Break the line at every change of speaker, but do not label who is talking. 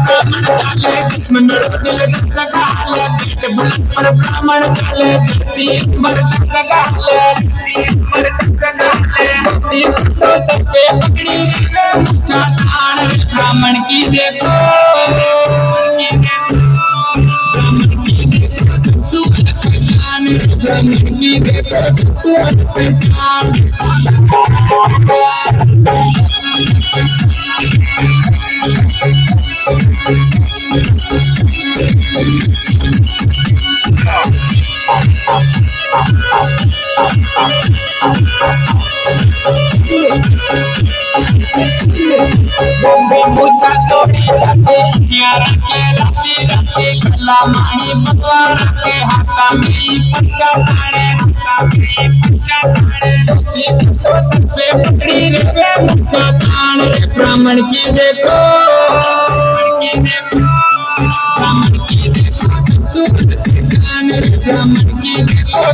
ब्राह्मण झाले ब्राह्मण की देखो ब्राह्मण की मुझा तोड़ी जाते यारा के राते गला मानी पतवार के हाथा में पच्चा ताड़े तो सब पे पकड़ी रे मुझा तान रे ब्राह्मण की देखो ब्राह्मण की देखो ब्राह्मण की देखो